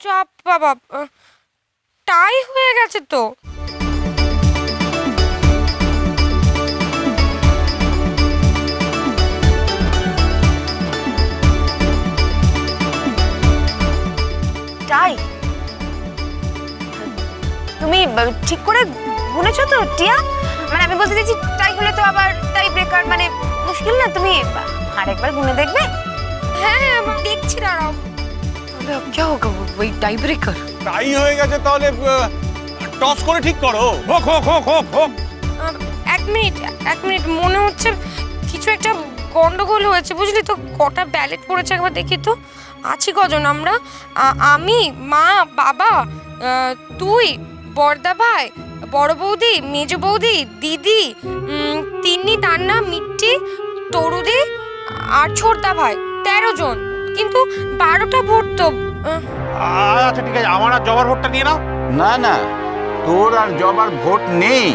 চাপ বাবা, টাই হয়ে গেছে তো। টাই? তুমি ঠিক করে গুনেছো তো টিয়া? মানে আমি বলতে চাইছি টাই হলে তো আবার টাই ব্রেকার, মানে মুশকিল না? তুমি আরেকবার গুনে দেখবে? হ্যাঁ আমি দেখছি, দাঁড়াও। তাহলে क्या होगा वही टाई ब्रेकर? টাই হয়ে গেছে, তাহলে টস করে ঠিক করো। হোক হোক হোক হোক হোক। এক মিনিট, মনে হচ্ছে কিছু একটা গন্ডগোল হয়েছে, বুঝলি তো। কটা ব্যালেট পড়েছে একবার দেখি তো। আছি কজন আমরা? আমি, মা, বাবা, তুই, বড়দা ভাই, বড় বৌদি, মেজ বৌদি, দিদি, তিন্নি, তান্না, মিট্টি, তরুদি আর ছোটদা ভাই। 13 জন, কিন্তু 12টা ভোট তো। আচ্ছা ঠিক আছে, আমার আর জবার ভোটটা নিয়ে নাও। না না, তোর আর জবার ভোট নেই।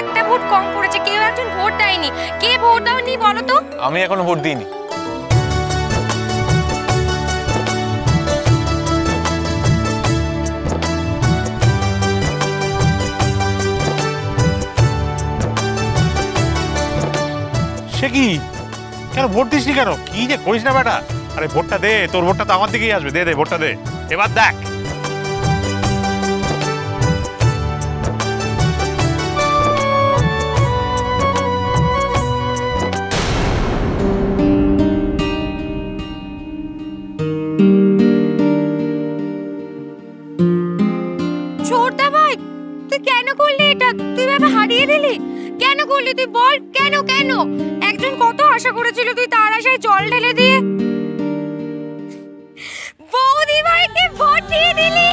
একটা ভোট কম পড়েছে। কেউ একজন ভোট দেয়নি। কে ভোট দাওনি বলো তো? আমি এখনো ভোট দিইনি। সে কি, কেন ভোট দিসনি কেন? কি যে করিস না বেটা। আরে ভোটটা দে, তোর ভোটটা তো আমার দিকেই আসবে। দে দে ভোটটা দে, এবার দেখ। ছোটদা ভাই, তুই কেন করলি এটা? তুই ভাবে হারিয়ে দিলি। কেন করলি তুই বল? কেন? একজন কত আশা করেছিল, তুই তার আশায় জল ঢেলে দিয়ে বৌদি ভাইকে ভোট দিয়ে দিলি।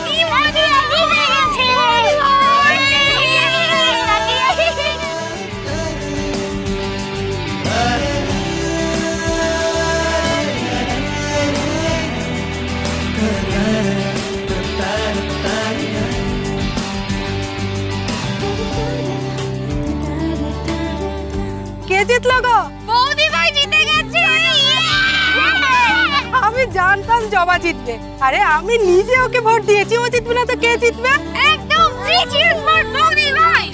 কি মজা হয়ে গেছে। কে জিতলো গো? বৌদি ভাই জিতে গেছে। আমি জানতাম জবা জিতবে। আরে আমি নিজে ওকে ভোট দিয়েছি, ও জিতবে না তো কে জিতবে? একদম। 3 cheers for বৌদি ভাই।